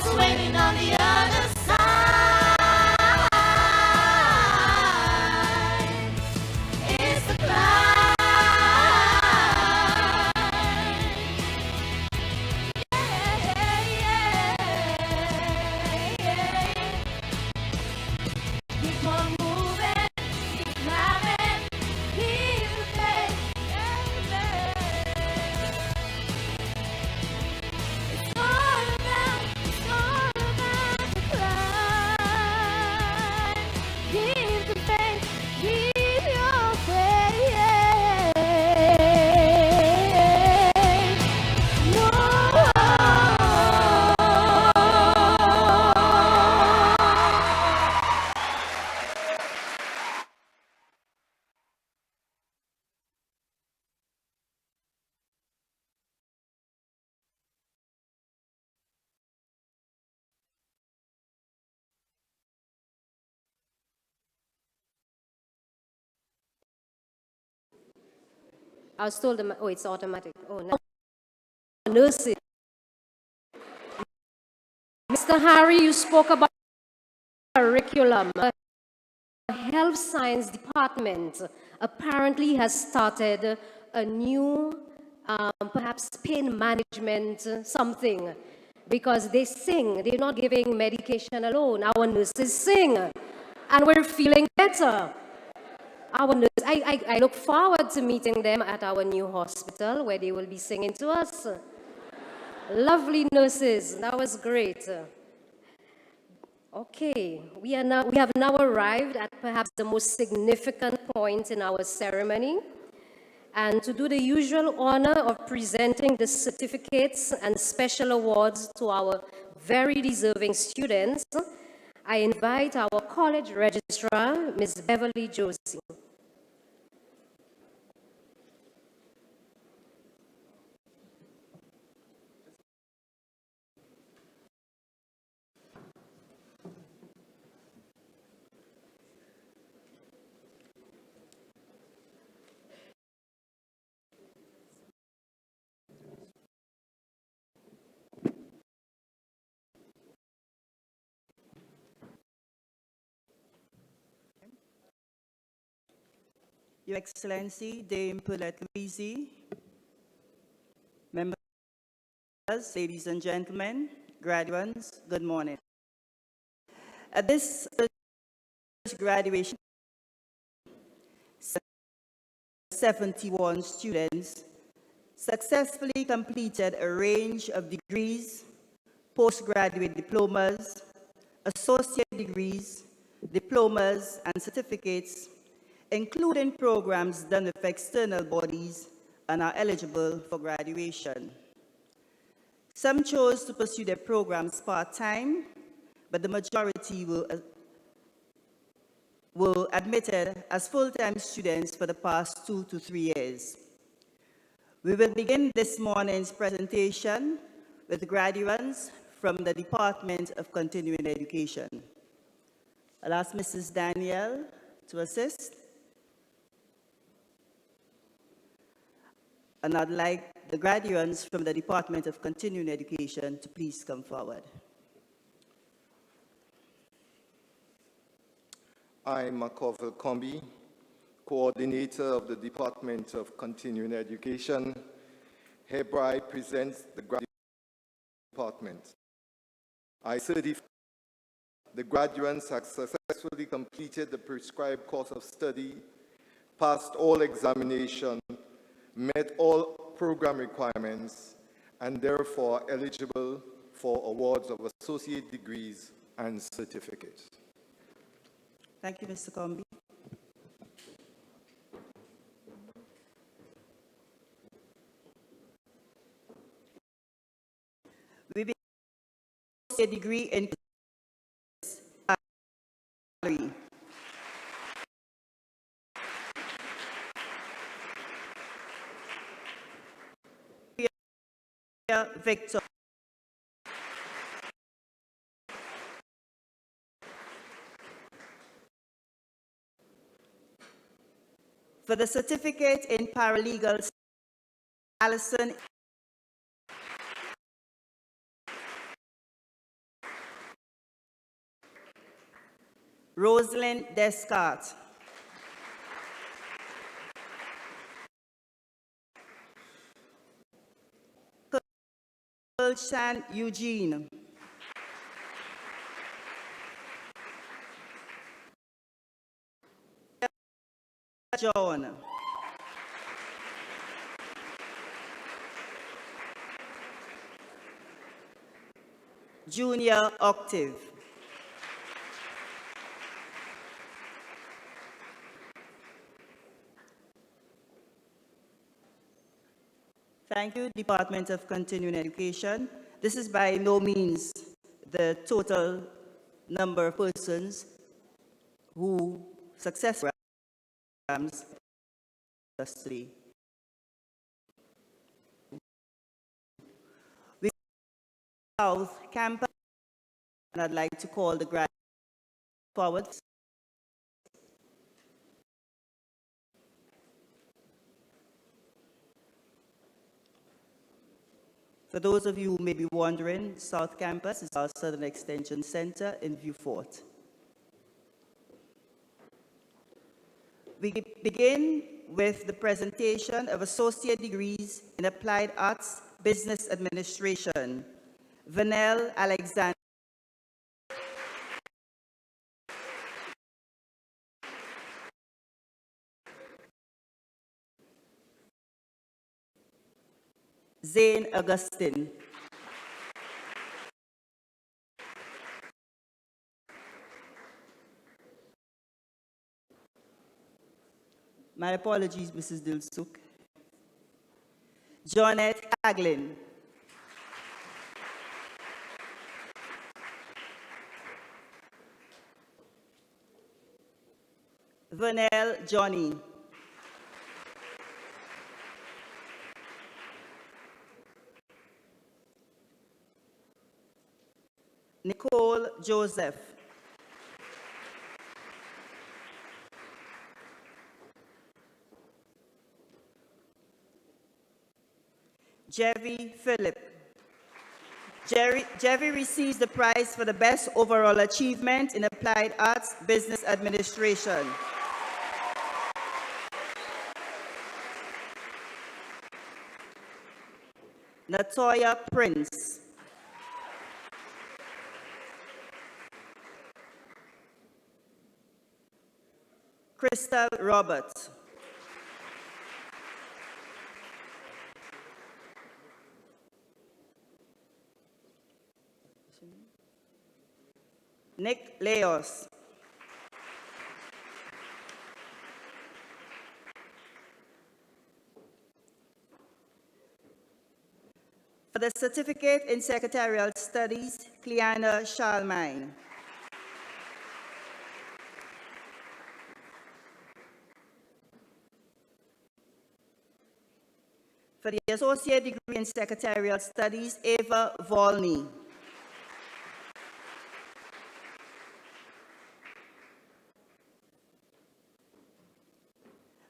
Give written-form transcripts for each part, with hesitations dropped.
what's waiting on the other side is the climb. Keep on moving, keep climbing, keep the faith. It's all about the climb. Keep the faith, keep your faith. No. I was told, oh, it's automatic. Oh, no. Nurses. Mr. Harry, you spoke about curriculum. The health science department apparently has started a new, perhaps pain management something, because they sing. They're not giving medication alone. Our nurses sing, and we're feeling better. Our nurses, I look forward to meeting them at our new hospital where they will be singing to us. Lovely nurses, that was great. Okay, we have now arrived at perhaps the most significant point in our ceremony. And to do the usual honor of presenting the certificates and special awards to our very deserving students, I invite our college registrar, Ms. Beverly Josie. Your Excellency, Dame Paulette Louisi, members, ladies and gentlemen, graduates, good morning. At this graduation, 71 students successfully completed a range of degrees, postgraduate diplomas, associate degrees, diplomas, and certificates, including programs done with external bodies and are eligible for graduation. Some chose to pursue their programs part-time, but the majority were admitted as full-time students for the past 2 to 3 years. We will begin this morning's presentation with graduates from the Department of Continuing Education. I'll ask Mrs. Danielle to assist. And I'd like the graduates from the Department of Continuing Education to please come forward. I'm Makovel Kombi, coordinator of the Department of Continuing Education. Hereby presents the graduate department. I certify the graduates have successfully completed the prescribed course of study, passed all examinations, met all program requirements, and therefore eligible for awards of associate degrees and certificates. Thank you, Mr. Kombi. We begin a degree in Victor. For the certificate in paralegal, Allison Rosalind Descartes. Kulshan Eugene. John. Junior Octave. Thank you, Department of Continuing Education. This is by no means the total number of persons who successfully programs today. We South Campus, and I'd like to call the graduates forward. For those of you who may be wondering, South Campus is our Southern Extension Center in Vieux Fort. We begin with the presentation of associate degrees in Applied Arts, Business Administration. Vanel Alexander. Zane Augustine. My apologies, Mrs. Dilsuk. Jonette Haglin. Vernell Johnny. Nicole Joseph. Jerry Phillip. Jerry receives the prize for the best overall achievement in Applied Arts Business Administration. Natoya Prince. Crystal Roberts. Nick Leos. For the Certificate in Secretarial Studies, Cleanna Shalmine. For the Associate Degree in Secretarial Studies, Ava Volney.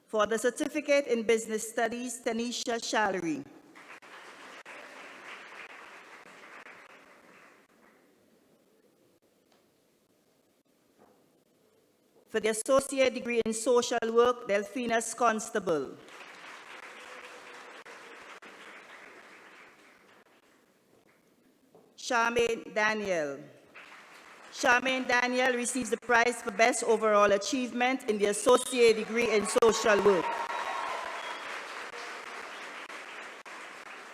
For the Certificate in Business Studies, Tanisha Shallery. For the Associate Degree in Social Work, Delphinas Constable. Charmaine Daniel. Charmaine Daniel receives the prize for Best Overall Achievement in the Associate Degree in Social Work.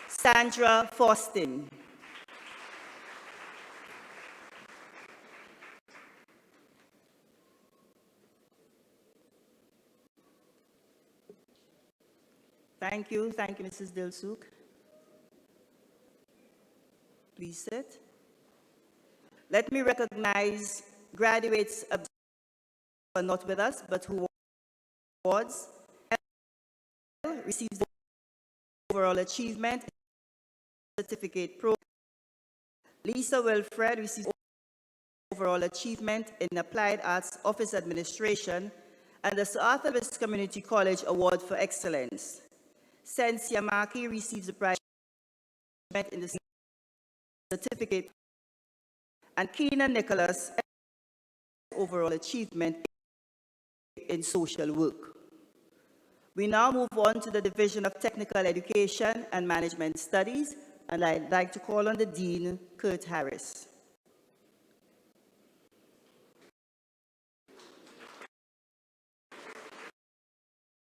Sandra Faustin. Thank you, Mrs. Dilsuk. Please sit. Let me recognize graduates who are not with us, but who awards. Receives the overall achievement certificate program. Lisa Wilfred receives overall achievement in Applied Arts Office Administration and the Sir Arthur Lewis Community College Award for Excellence. Sensia Maki receives the prize in the certificate, and Keenan Nicholas overall achievement in social work. We now move on to the Division of Technical Education and Management Studies, and I'd like to call on the Dean, Kurt Harris.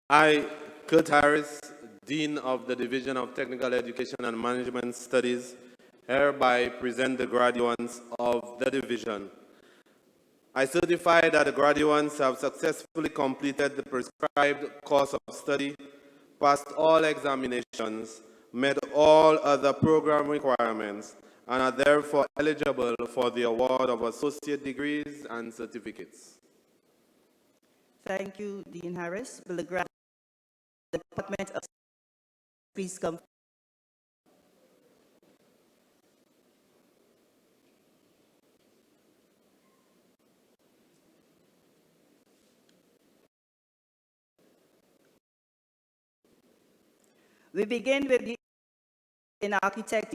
I, Kurt Harris, Dean of the Division of Technical Education and Management Studies, hereby present the graduates of the division. I certify that the graduates have successfully completed the prescribed course of study, passed all examinations, met all other program requirements, and are therefore eligible for the award of associate degrees and certificates. Thank you, Dean Harris. Will the Department of please come? We begin with the in architect.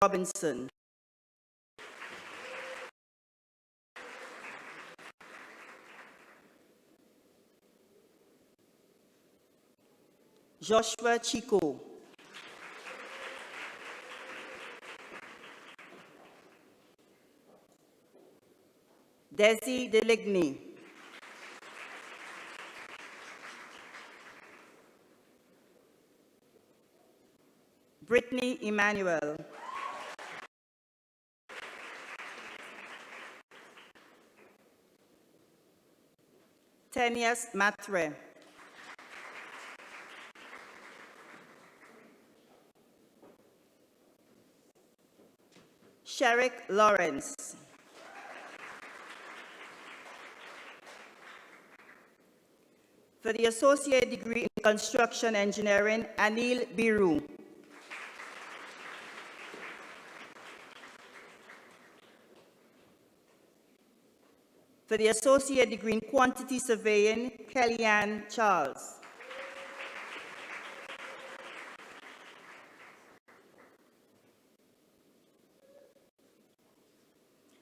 Robinson. Joshua Chico. Desi Deligny. Brittany Emmanuel. Tenias Matre. Sherrick Lawrence. For the associate degree in construction engineering, Anil Biru. For the associate degree in quantity surveying, Kellyanne Charles.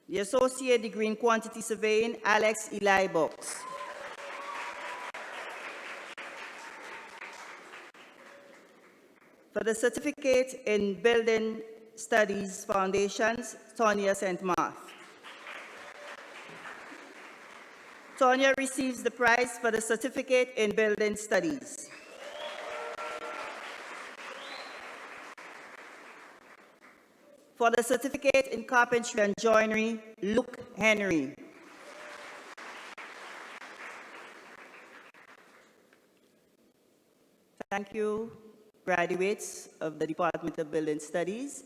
The associate degree in quantity surveying, Alex Eli Box. For the certificate in building studies foundations, Tonya St. Marth. Tonya receives the prize for the certificate in building studies. For the certificate in carpentry and joinery, Luke Henry. Thank you, graduates of the Department of Building Studies.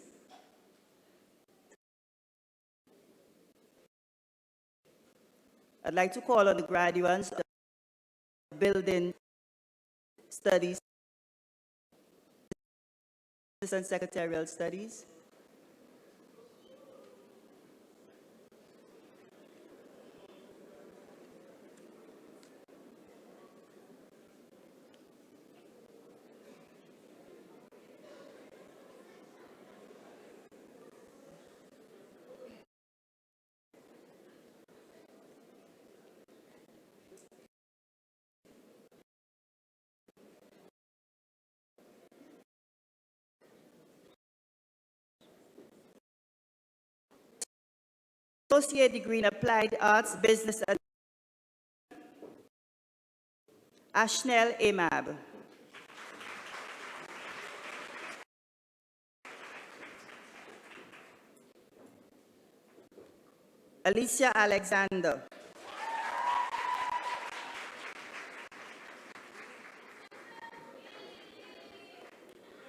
I'd like to call on the graduates of Building Studies, Assistant Secretarial Studies. Associate degree in Applied Arts, Business and Ashnell Amab. Alicia Alexander.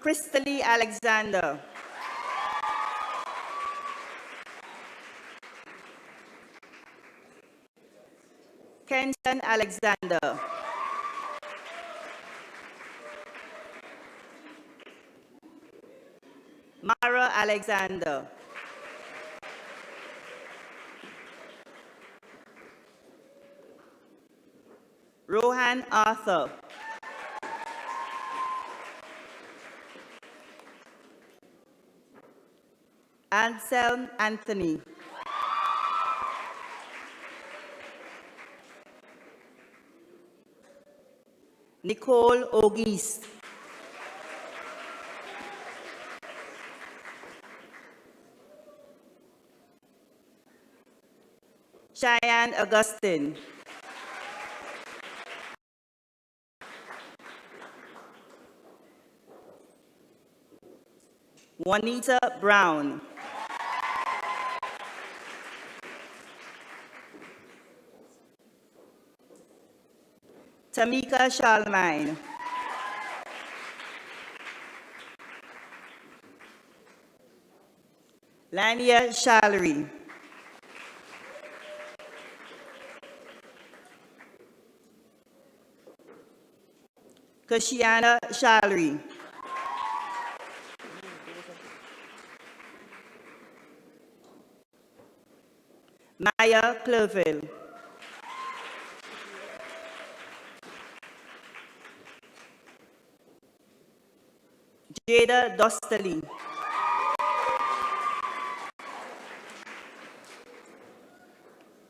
Crystalie Alexander. Kenton Alexander. Mara Alexander. Rohan Arthur. Anselm Anthony. Nicole Auguste. Cheyenne Augustine. Juanita Brown. Tamika Charlemagne. Lania Shallery. Kashiana Shallery. Maya Clerville. Jada Dostally.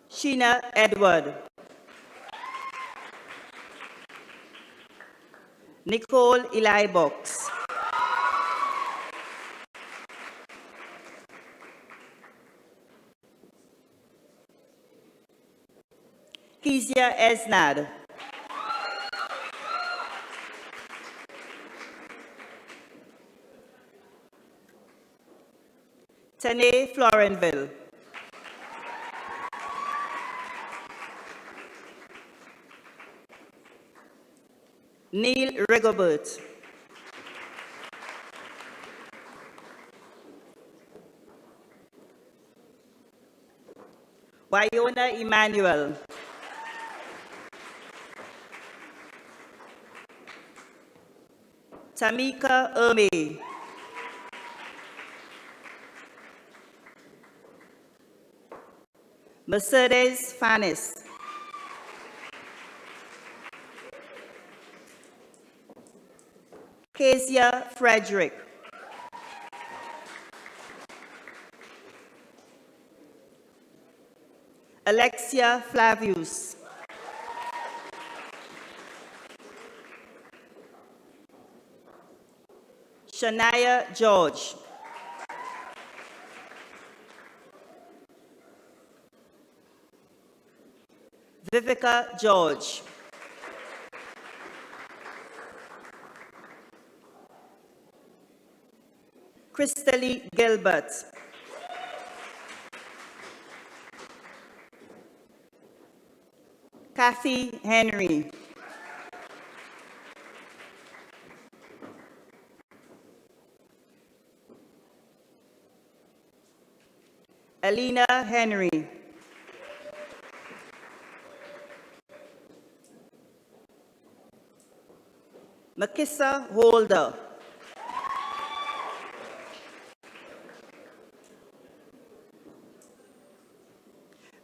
Sheena Edward. Nicole Eli Box. Kezia Esnad. Tane Florenville. Neil Rigobert. Wyona Emmanuel. Tamika Erme. Mercedes Fanis. Kezia Frederick. Alexia Flavius. Shania George. Vivica George. Crystal Gilbert. Kathy Henry. Alina Henry. Makissa Holder.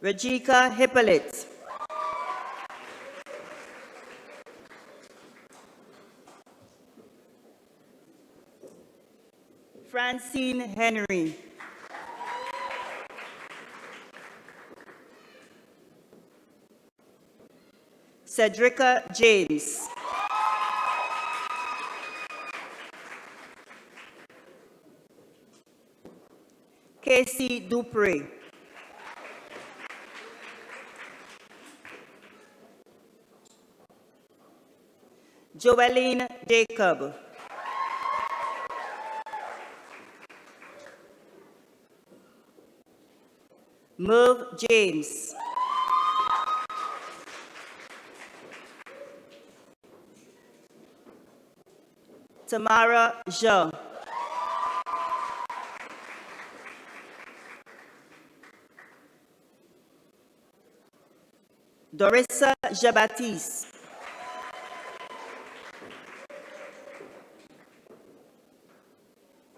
Rajika Hippolyte. Francine Henry. Cedrica James. Casey Dupree. Joeline Jacob. Merv James. Tamara Zhao. Dorissa Jabatis.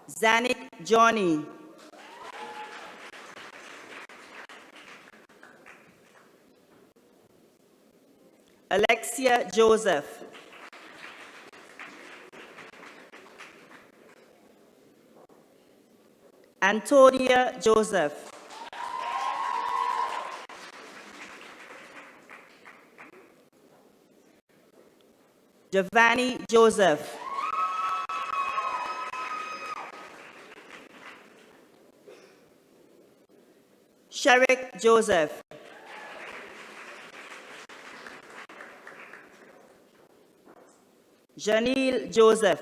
Zanik Johnny. Alexia Joseph. Antonia Joseph. Giovanni Joseph. Sherrick Joseph. Janelle Joseph.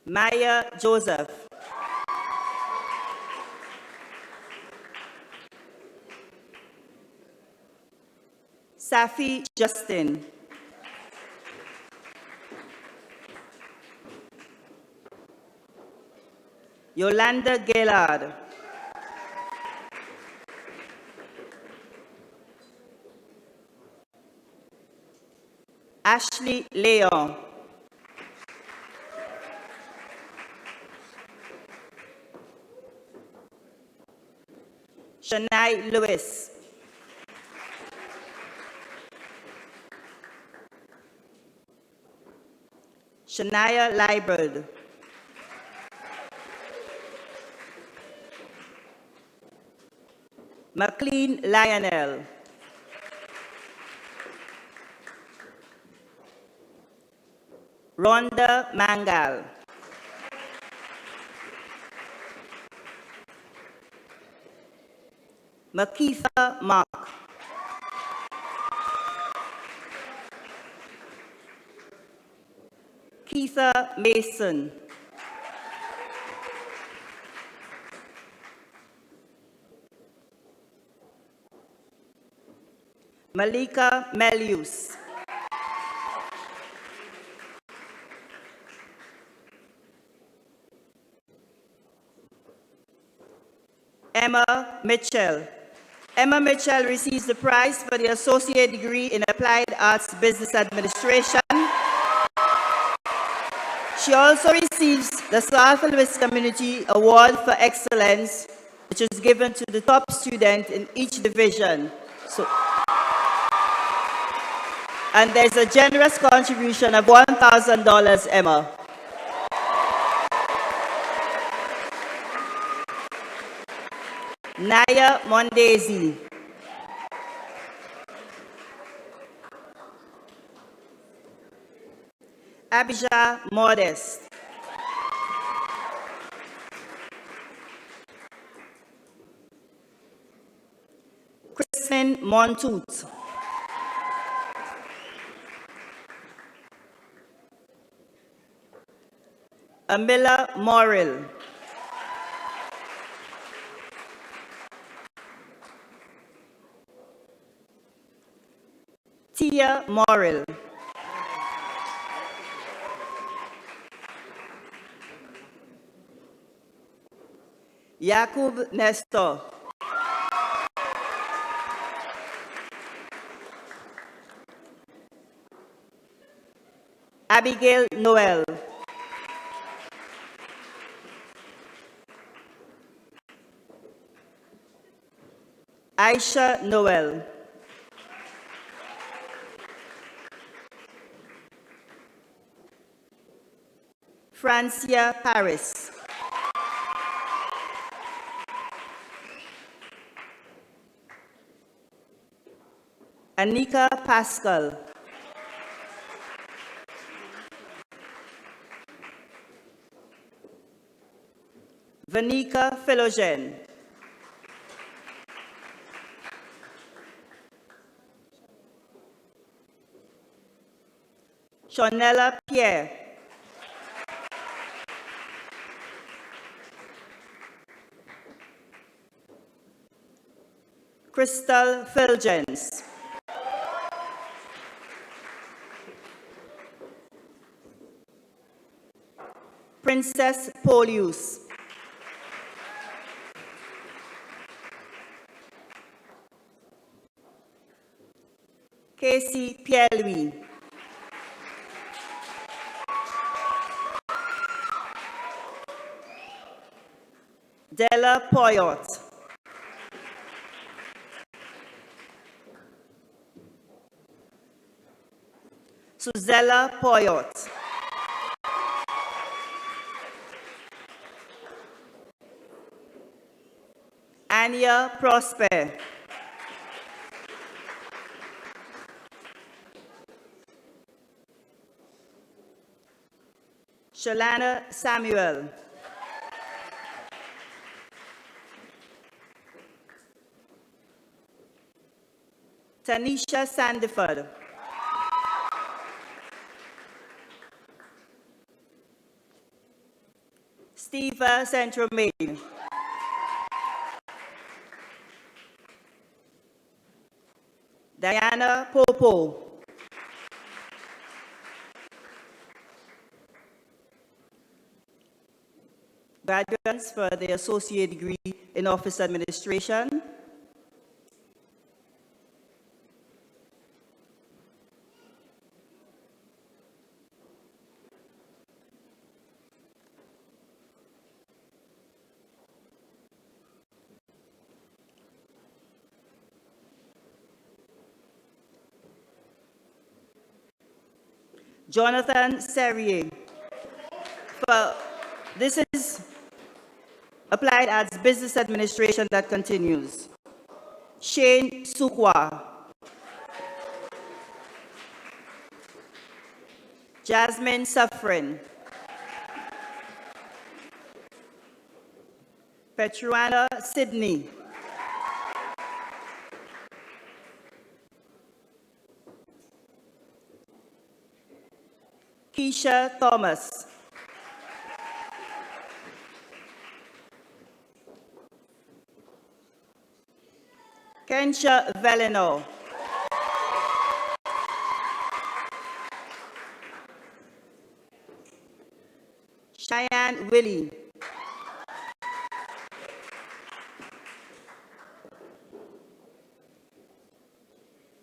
Maya Joseph. Safi Justin. Yolanda Gaylord. Ashley Leon. Shania Lewis. Shania Liebert. McLean Lionel. Rhonda Mangal. Makitha Mark. Keitha Mason. Malika Melius. Emma Mitchell. Emma Mitchell receives the prize for the associate degree in Applied Arts Business Administration. She also receives the Southwest Community Award for Excellence, which is given to the top student in each division. And there's a generous contribution of $1,000, Emma. Naya Mondesi. Abijah Modest. Kristen Montoot. Amila Morrill. Tia Morrill. Yakub Nestor. Abigail Noel. Aisha Noel. Francia Paris. Anika Pascal. Vanika Philogen. Shonella Pierre. Crystal Filgens. Princess Polius. Casey Pierre-Louis. Della Poyot. Suzella Poyot. Anya Prosper. Shalana Samuel. Tanisha Sandiford. Steva Centromain. Diana Popo. Graduates for the associate degree in office administration. Jonathan Serrier. This is Applied Arts Business Administration that continues. Shane Sukwa. Jasmine Suffren. Petruana Sydney. Keisha Thomas. Kensha Velino. Cheyenne Willie.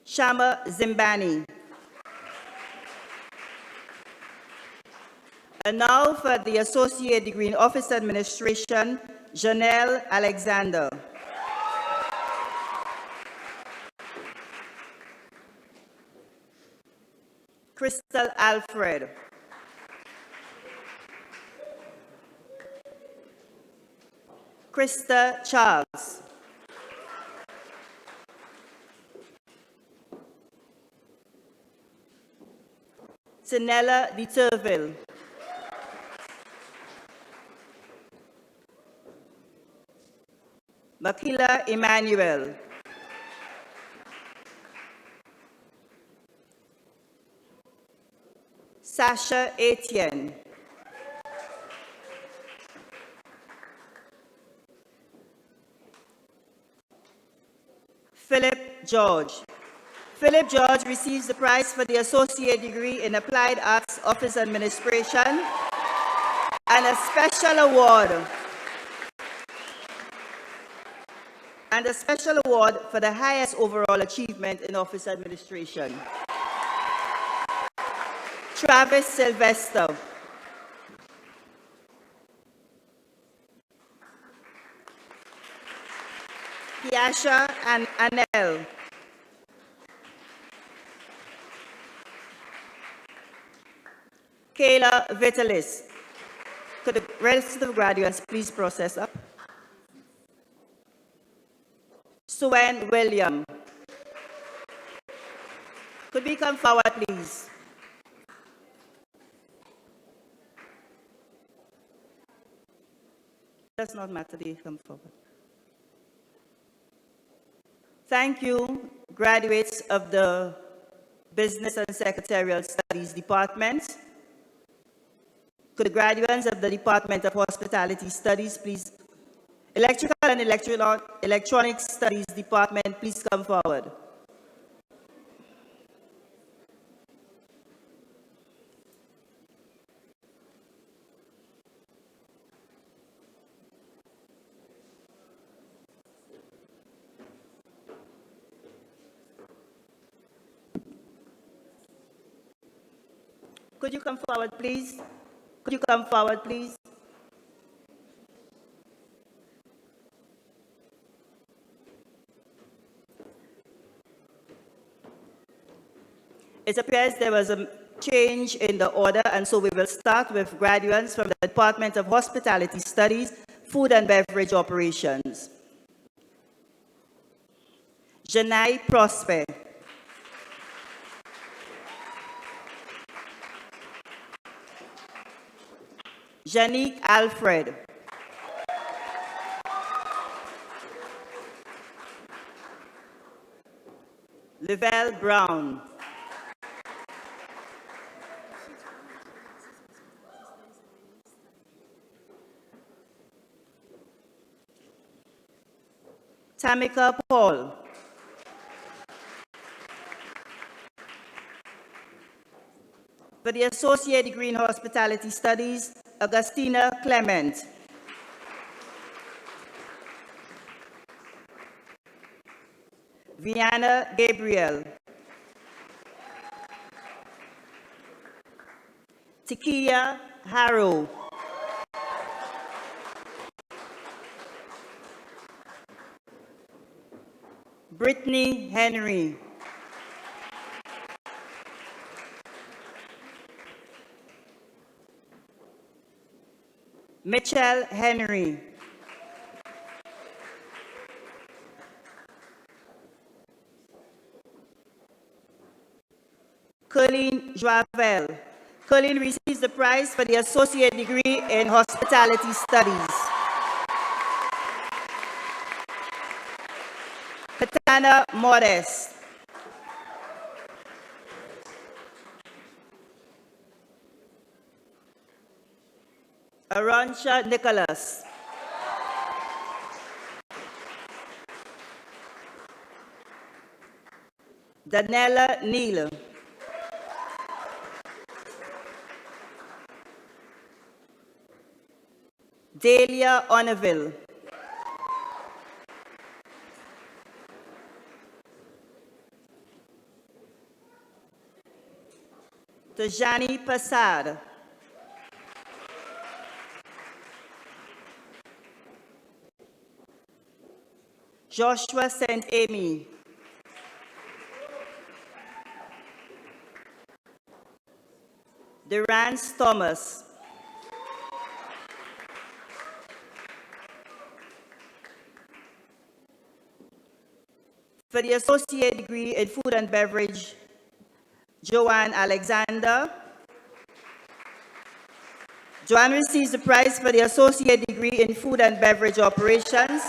Shama Zimbani. And now for the associate degree in office administration, Janelle Alexander. Crystal Alfred. Krista Charles. Sinella de Turville. Makila Emmanuel. Sasha Etienne. Philip George. Philip George receives the prize for the associate degree in applied arts office administration and a special award. And a special award for the highest overall achievement in office administration. Travis Sylvester. Piasha and Anel. Kayla Vitalis. Could the rest of the graduates please process up? Suen William. Could we come forward, please? Does not matter, they come forward. Thank you, graduates of the Business and Secretarial Studies Department. Could the graduates of the Department of Hospitality Studies, please, Electrical and Electronic Studies Department, please come forward. Could you come forward, please? Could you come forward, please? It appears there was a change in the order, and so we will start with graduates from the Department of Hospitality Studies, Food and Beverage Operations. Janai Prosper. Janique Alfred. Lavelle Brown. Tamika Paul. For the Associate Degree in Hospitality Studies, Augustina Clement. Viana Gabriel. Tikia Harrow. Brittany Henry. Mitchell Henry. Colleen Joavel. Colleen receives the prize for the Associate Degree in Hospitality Studies. Katana Modest. Arantxa Nicholas. Danella Neal. Delia Oneville. Tajani Passad. Joshua St. Amy. Durance Thomas. For the Associate Degree in Food and Beverage, Joanne Alexander. Joanne receives the prize for the Associate Degree in Food and Beverage Operations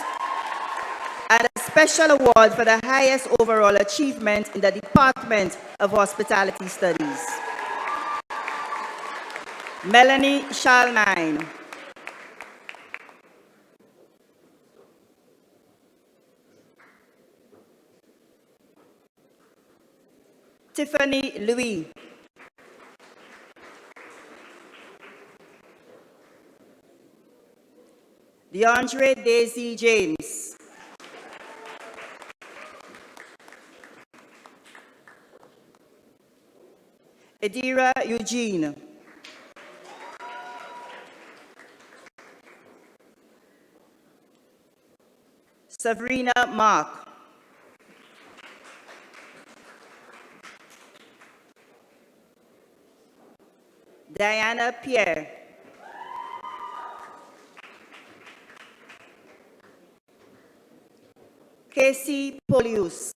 and a special award for the highest overall achievement in the Department of Hospitality Studies. Melanie Shalmine. Tiffany Louis. DeAndre Daisy James. Edira Eugene. Sabrina Mark. Diana Pierre. Casey Polius.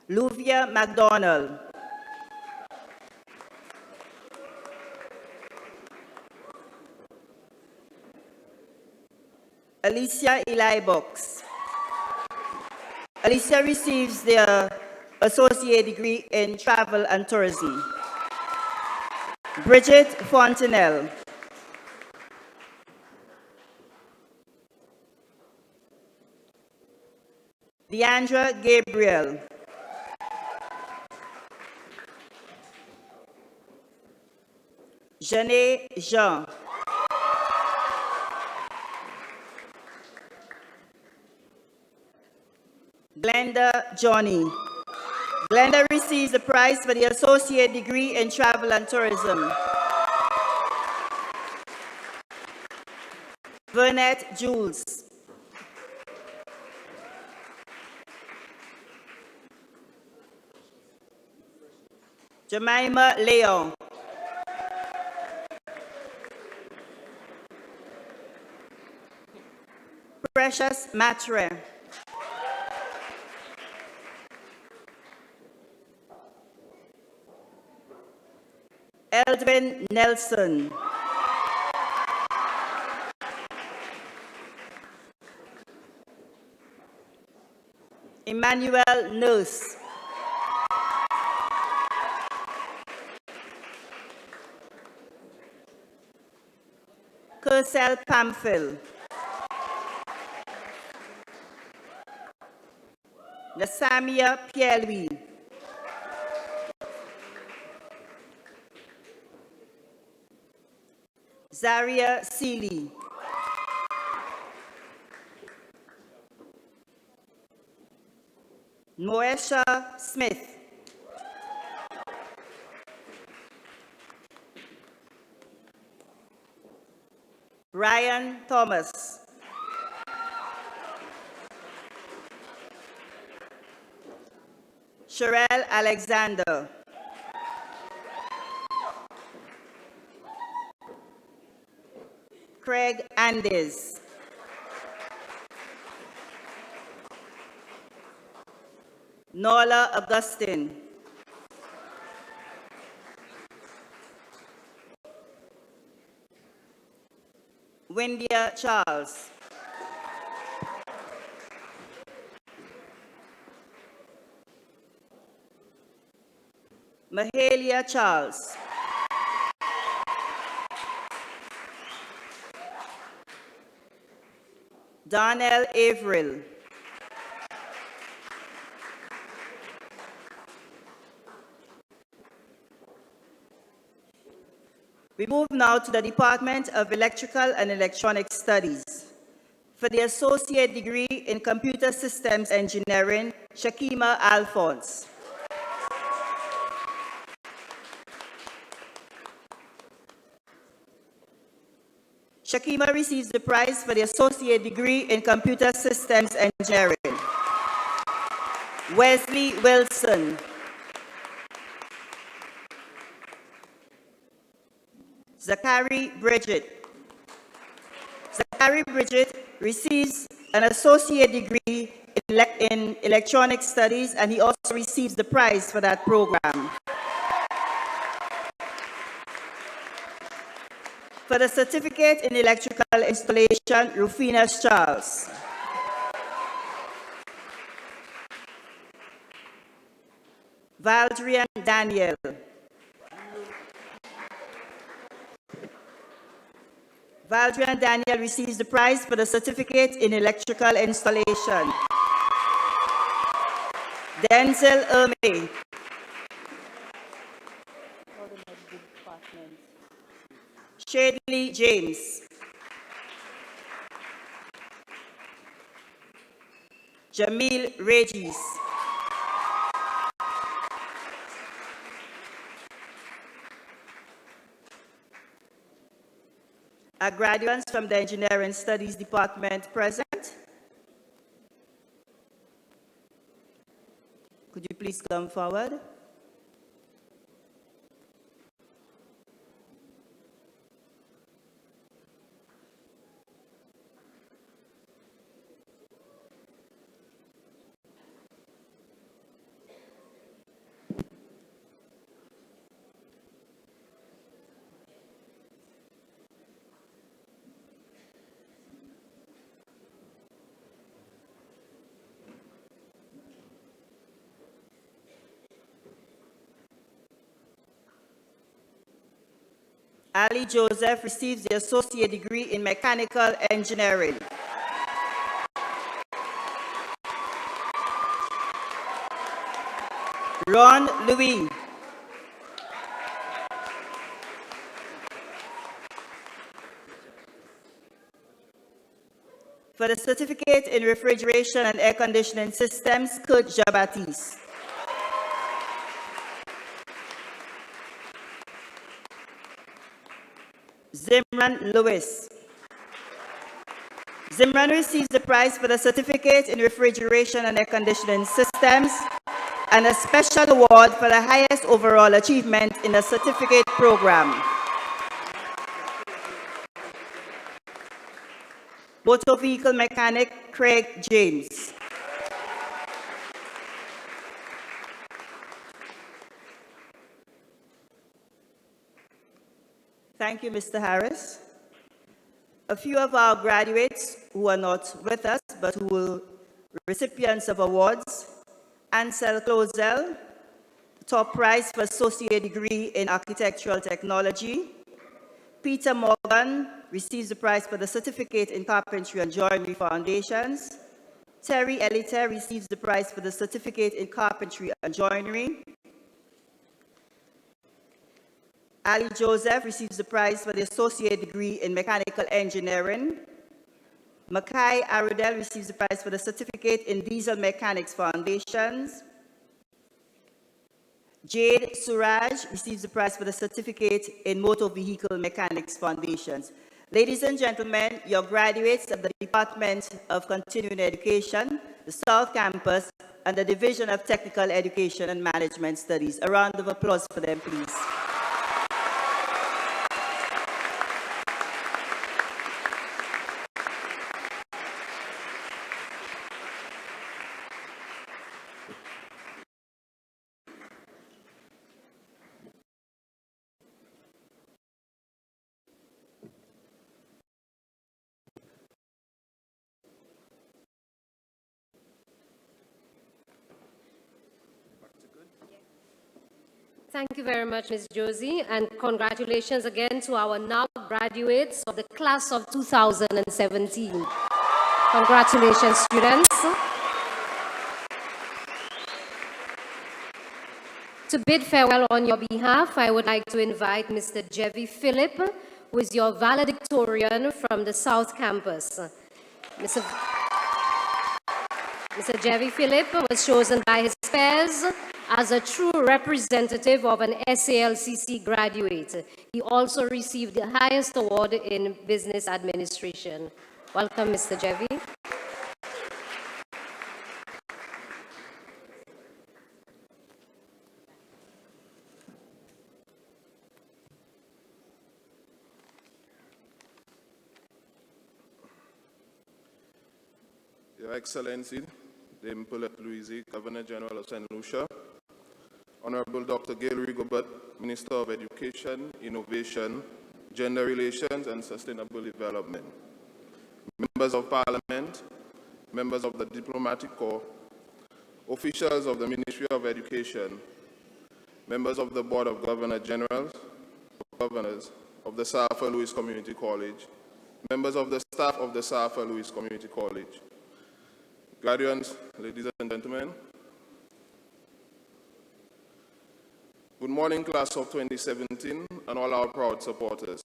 Luvia McDonald. Alicia Eli Box. Alicia receives the Associate Degree in Travel and Tourism. Bridget Fontenelle. Deandra Gabriel. Janae Jean. Glenda Johnny. Glenda receives the prize for the Associate Degree in Travel and Tourism. Vernette Jules. Jemima Leon. Precious Matre. Eldwin Nelson. Emmanuel Nurse. Kersel Pamphil. Nasamia Pierre-Louis. Zaria Seeley. Moesha Smith. Ryan Thomas. Sherelle Alexander. Craig Andes. Nola Augustine. Windia Charles. Mahalia Charles. Darnell Averill. We move now to the Department of Electrical and Electronic Studies. For the Associate Degree in Computer Systems Engineering, Shakima Alphonse. Shakima receives the prize for the Associate Degree in Computer Systems Engineering. Wesley Wilson. Zachary Bridget. Zachary Bridget receives an associate degree in electronic studies, and he also receives the prize for that program. For the certificate in electrical installation, Rufina Charles. Valdrian Daniel. Valdrian Daniel receives the prize for the certificate in electrical installation. Denzel Erme. Shadley James. Jamil Regis. Are graduates from the Engineering Studies Department present? Could you please come forward? Ali Joseph receives the associate degree in mechanical engineering. Ron Louis. For the certificate in refrigeration and air conditioning systems, Kurt Jabatis. Zimran Lewis. Zimran receives the prize for the certificate in refrigeration and air conditioning systems, and a special award for the highest overall achievement in the certificate program. Motor vehicle mechanic Craig James. Thank you, Mr. Harris. A few of our graduates who are not with us, but who will recipients of awards. Ansel Clozel, top prize for associate degree in architectural technology. Peter Morgan receives the prize for the certificate in carpentry and joinery foundations. Terry Elite receives the prize for the certificate in carpentry and joinery. Ali Joseph receives the prize for the associate degree in mechanical engineering. Makai Arudel receives the prize for the certificate in diesel mechanics foundations. Jade Suraj receives the prize for the certificate in motor vehicle mechanics foundations. Ladies and gentlemen, your graduates of the Department of Continuing Education, the South Campus, and the Division of Technical Education and Management Studies. A round of applause for them, please. Thank you very much, Ms. Josie, and congratulations again to our now graduates of the class of 2017. Congratulations, students. To bid farewell on your behalf, I would like to invite Mr. Jevi Philip, who is your valedictorian from the South Campus. Mr. Jevi Philip was chosen by his peers as a true representative of an SALCC graduate. He also received the highest award in business administration. Welcome, Mr. Jevi. Your Excellency, Dame Paulette Louise, Governor General of St. Lucia, Honorable Dr. Gail Rigobert, Minister of Education, Innovation, Gender Relations and Sustainable Development, Members of Parliament, members of the Diplomatic Corps, officials of the Ministry of Education, members of the Board of Governors of the Sarfa Lewis Community College, members of the staff of the Sarfa Lewis Community College, graduates, ladies and gentlemen. Good morning, class of 2017, and all our proud supporters.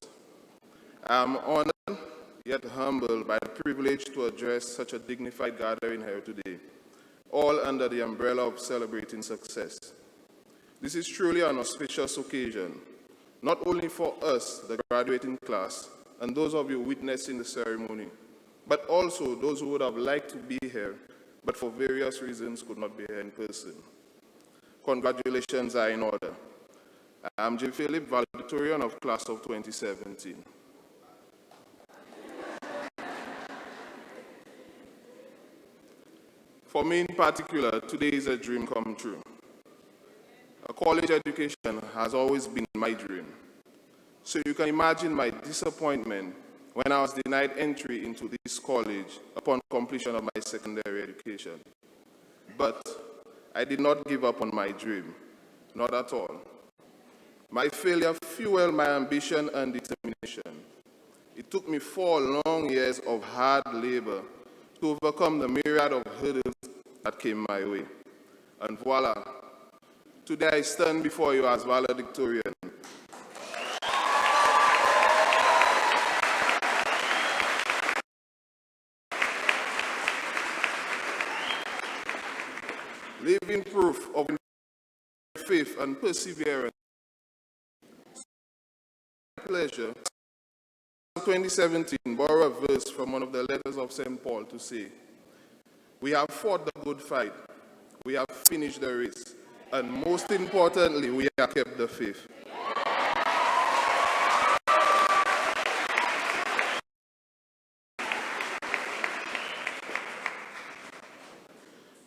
I am honored yet humbled by the privilege to address such a dignified gathering here today, all under the umbrella of celebrating success. This is truly an auspicious occasion, not only for us, the graduating class, and those of you witnessing the ceremony, but also those who would have liked to be here, but for various reasons could not be here in person. Congratulations are in order. I am J. Philip, valedictorian of class of 2017. For me in particular, today is a dream come true. A college education has always been my dream. So you can imagine my disappointment when I was denied entry into this college upon completion of my secondary education. But I did not give up on my dream, not at all. My failure fueled my ambition and determination. It took me 4 long years of hard labor to overcome the myriad of hurdles that came my way. And voila, today I stand before you as valedictorian. Living proof of faith and perseverance. Pleasure. 2017, borrow a verse from one of the letters of St. Paul to say, "We have fought the good fight, we have finished the race, And most importantly, we have kept the faith.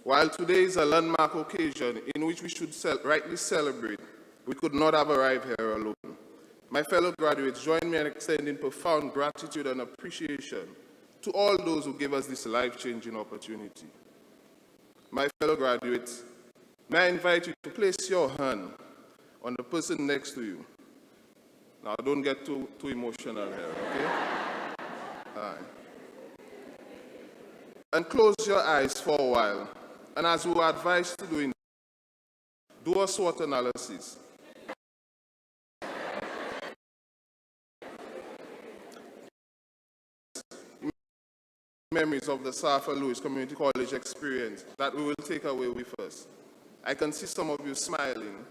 While today is a landmark occasion in which we should rightly celebrate, we could not have arrived here alone. My fellow graduates, join me in extending profound gratitude and appreciation to all those who gave us this life-changing opportunity. My fellow graduates, may I invite you to place your hand on the person next to you. Now, don't get too emotional here, okay? All right. And close your eyes for a while. And as we were advised to do a SWOT analysis. Memories of the Sarford Lewis Community College experience that we will take away with us. I can see some of you smiling,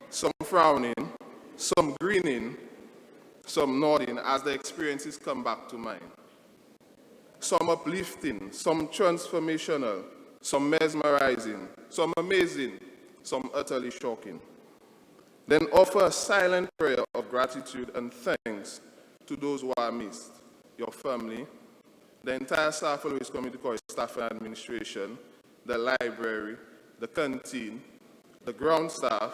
some frowning, some grinning, some nodding as the experiences come back to mind. Some uplifting, some transformational, some mesmerizing, some amazing, some utterly shocking. Then offer a silent prayer of gratitude and thanks to those who are missed, your family, the entire Sarford Lewis Community College staff and administration, the library, the canteen, the ground staff,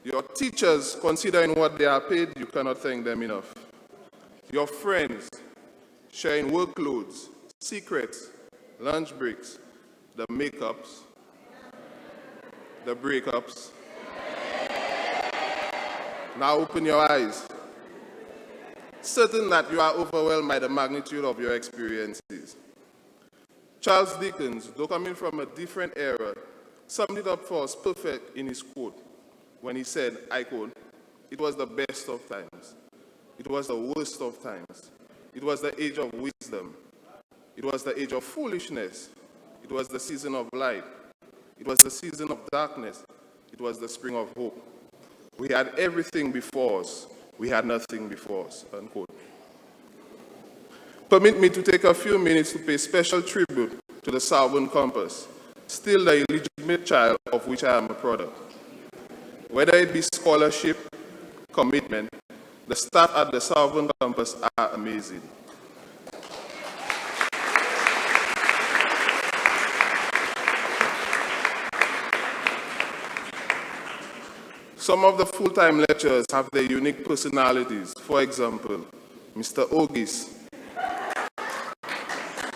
your teachers, considering what they are paid, you cannot thank them enough. Your friends, sharing workloads, secrets, lunch breaks, the makeups, the breakups. Now open your eyes. Certain that you are overwhelmed by the magnitude of your experiences. Charles Dickens, though coming from a different era, summed it up for us perfect in his quote when he said, I quote, "It was the best of times. It was the worst of times. It was the age of wisdom. It was the age of foolishness. It was the season of light. It was the season of darkness. It was the spring of hope. We had everything before us. We had nothing before us," unquote. Permit me to take a few minutes to pay special tribute to the Southern Campus, still the illegitimate child of which I am a product. Whether it be scholarship, commitment, the staff at the Southern Campus are amazing. Some of the full-time lecturers have their unique personalities. For example, Mr. Ogis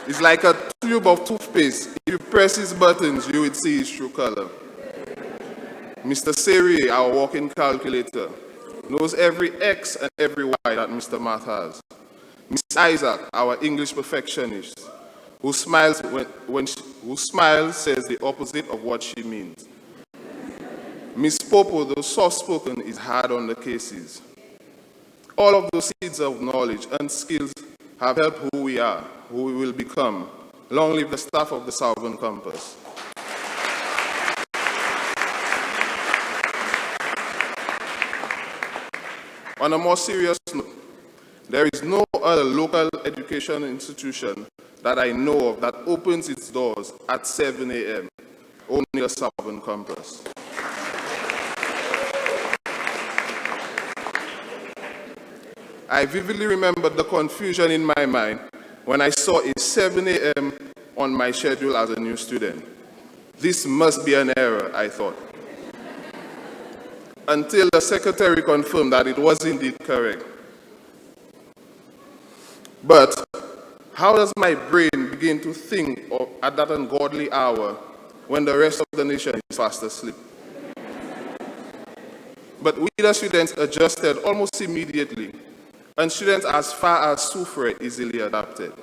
is like a tube of toothpaste. If you press his buttons, you would see his true color. Mr. Seri, our walking calculator, knows every X and every Y that Mr. Math has. Miss Isaac, our English perfectionist, who smiles says the opposite of what she means. Miss Popo, though soft-spoken, is hard on the cases. All of those seeds of knowledge and skills have helped who we are, who we will become. Long live the staff of the Southern Campus. On a more serious note, there is no other local education institution that I know of that opens its doors at 7 a.m., only the Southern Campus. I vividly remember the confusion in my mind when I saw a 7 a.m. on my schedule as a new student. This must be an error, I thought. Until the secretary confirmed that it was indeed correct. But how does my brain begin to think at that ungodly hour when the rest of the nation is fast asleep? But we, the students, adjusted almost immediately, and students as far as Soufriere easily adapted.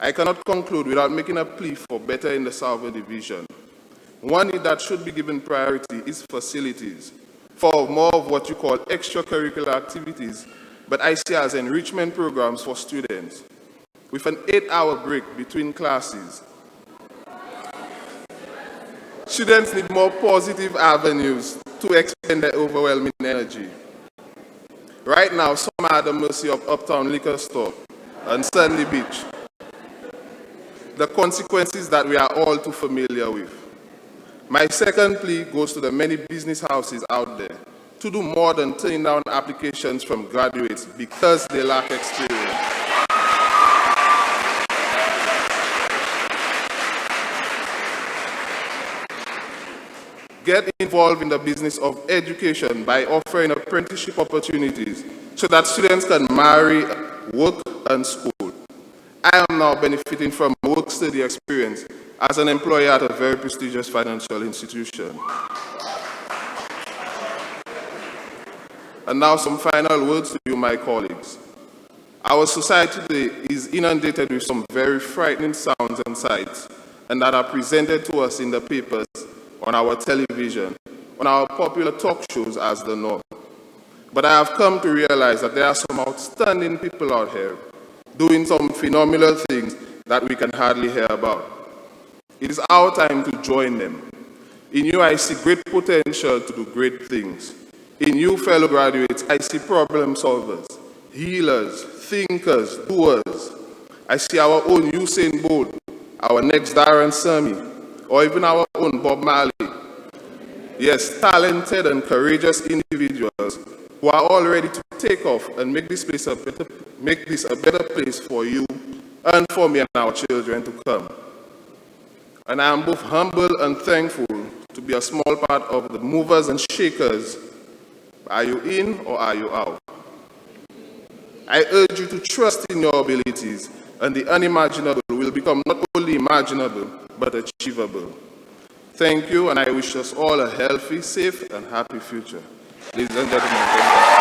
I cannot conclude without making a plea for better in the Southern Division. One need that should be given priority is facilities, for more of what you call extracurricular activities, but I see as enrichment programs for students, with an 8-hour break between classes. Students need more positive avenues to expend their overwhelming energy. Right now, some are at the mercy of Uptown Liquor Store and Sandy Beach. The consequences that we are all too familiar with. My second plea goes to the many business houses out there to do more than turn down applications from graduates because they lack experience. Get involved in the business of education by offering apprenticeship opportunities so that students can marry work and school. I am now benefiting from work-study experience as an employee at a very prestigious financial institution. And now some final words to you, my colleagues. Our society today is inundated with some very frightening sounds and sights, and that are presented to us in the papers, on our television, on our popular talk shows as the norm. But I have come to realize that there are some outstanding people out here doing some phenomenal things that we can hardly hear about. It is our time to join them. In you, I see great potential to do great things. In you, fellow graduates, I see problem solvers, healers, thinkers, doers. I see our own Usain Bolt, our next Darren Sammy, or even our own Bob Marley. Yes, talented and courageous individuals who are all ready to take off and make this a better place for you and for me and our children to come. And I am both humble and thankful to be a small part of the movers and shakers. Are you in or are you out? I urge you to trust in your abilities, and the unimaginable will become not only imaginable, but achievable. Thank you, and I wish us all a healthy, safe, and happy future. Ladies and gentlemen, thank you.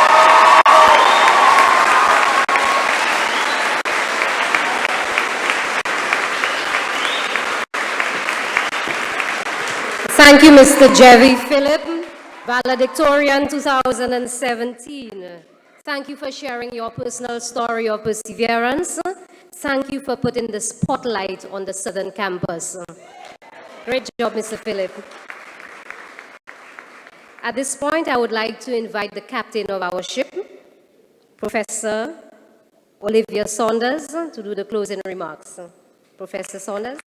Thank you, Mr. Jerry Philip, valedictorian 2017. Thank you for sharing your personal story of perseverance. Thank you for putting the spotlight on the Southern campus. Great job, Mr. Philip. At this point, I would like to invite the captain of our ship, Professor Olivia Saunders, to do the closing remarks. Professor Saunders.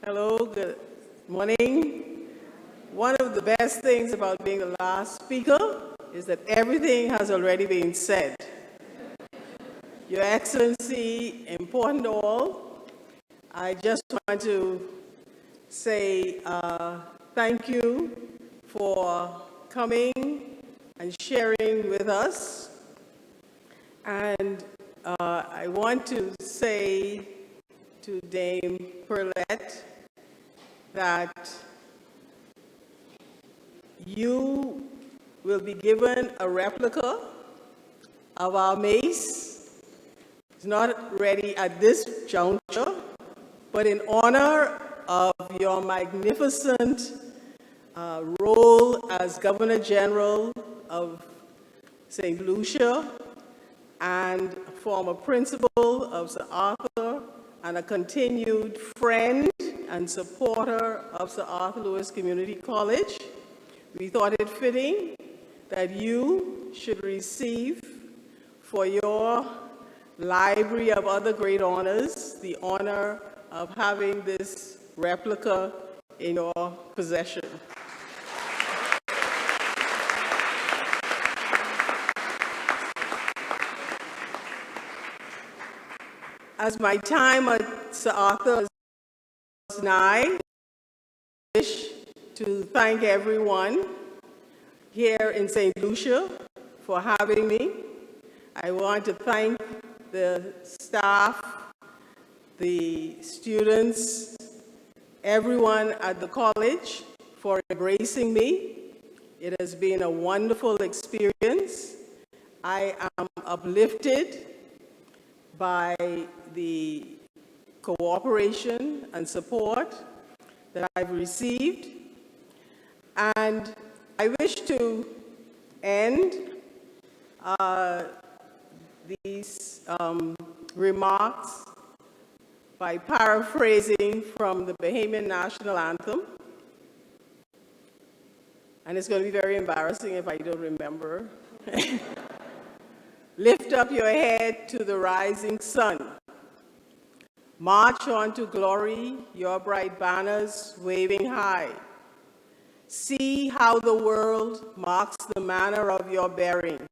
Hello, good morning. One of the best things about being the last speaker is that everything has already been said. Your Excellency, important all, I just want to say thank you for coming and sharing with us. And I want to say to Dame Perlette that you will be given a replica of our mace. It's not ready at this juncture, but in honor of your magnificent role as Governor General of St. Lucia and former principal of Sir Arthur and a continued friend and supporter of Sir Arthur Lewis Community College, we thought it fitting that you should receive for your library of other great honors the honor of having this replica in your possession. As my time at Sir Arthur is nigh, I wish to thank everyone here in St. Lucia for having me. I want to thank the staff, the students, everyone at the college for embracing me. It has been a wonderful experience. I am uplifted by the cooperation and support that I've received. And I wish to end these remarks by paraphrasing from the Bahamian National Anthem. And it's going to be very embarrassing if I don't remember. Lift up your head to the rising sun. March on to glory, your bright banners waving high. See how the world marks the manner of your bearing.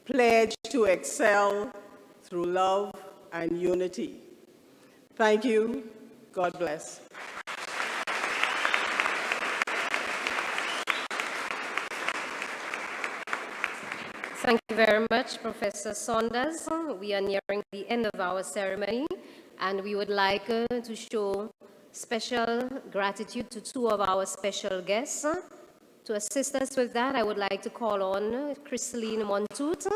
Pledge to excel through love and unity. Thank you. God bless. Thank you very much, Professor Saunders. We are nearing the end of our ceremony, and we would like to show special gratitude to two of our special guests. To assist us with that, I would like to call on Crystalline Montoute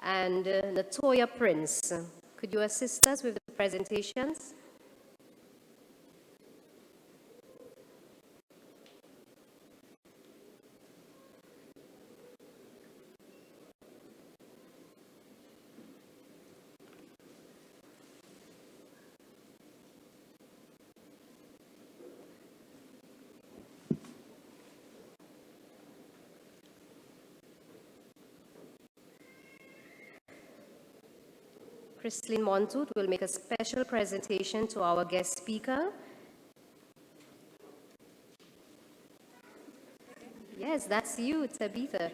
and Natoya Prince. Could you assist us with the presentations? Crystalline Montoute will make a special presentation to our guest speaker. Yes, that's you, Tabitha.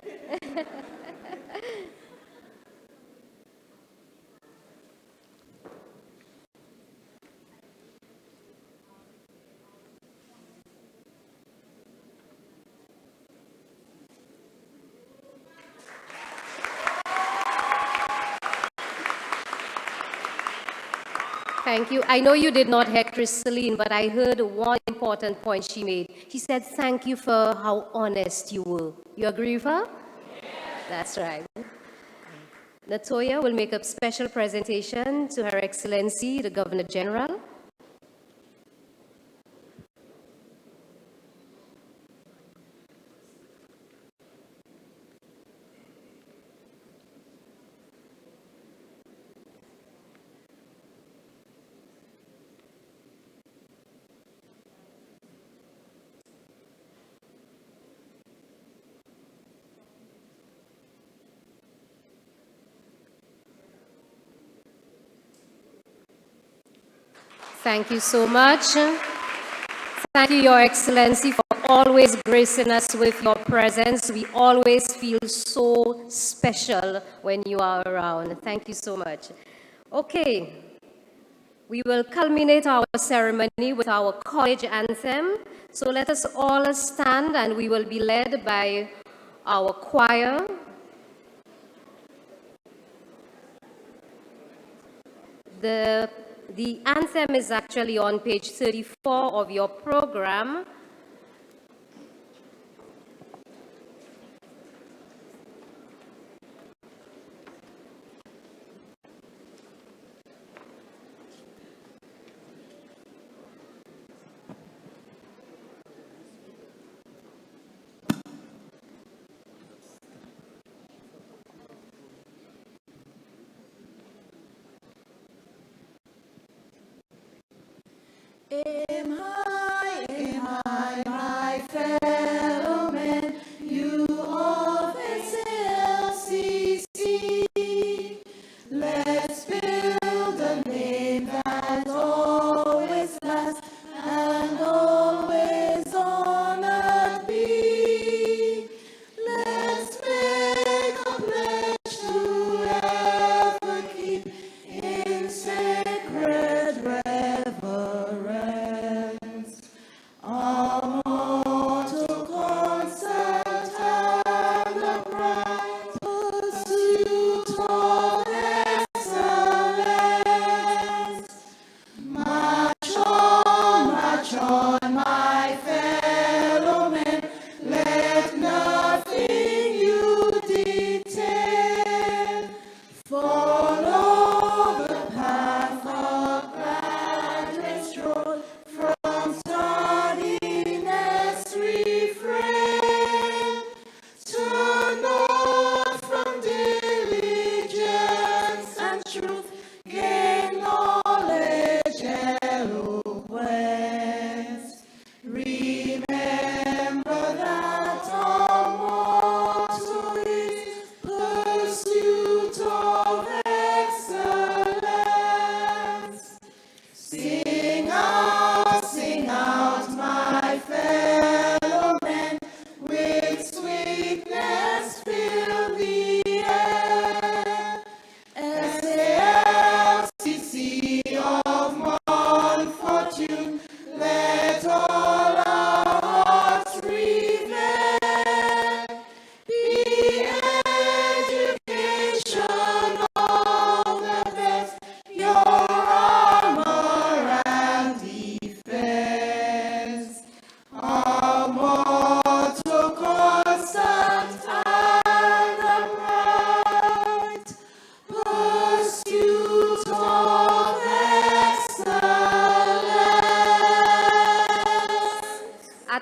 Thank you. I know you did not hear Crystalline, but I heard one important point she made. She said, thank you for how honest you were. You agree with her? Yes. That's right. Natoya will make a special presentation to Her Excellency, the Governor General. Thank you so much. Thank you, Your Excellency, for always gracing us with your presence. We always feel so special when you are around. Thank you so much. Okay, we will culminate our ceremony with our college anthem. So let us all stand, and we will be led by our choir. The anthem is actually on page 34 of your program. Aim high,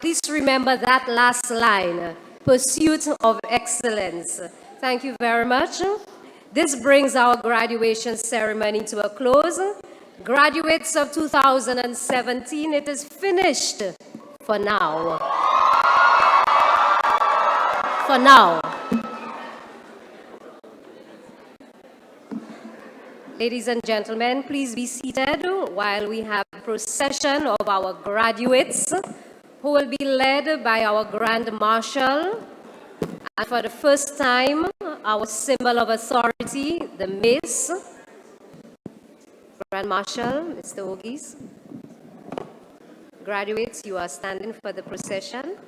please remember that last line, pursuit of excellence. Thank you very much. This brings our graduation ceremony to a close. Graduates of 2017, it is finished for now. For now. Ladies and gentlemen, please be seated while we have a procession of our graduates who will be led by our Grand Marshal. And for the first time, our symbol of authority, the mace. Grand Marshal, Mr. Ogis. Graduates, you are standing for the procession.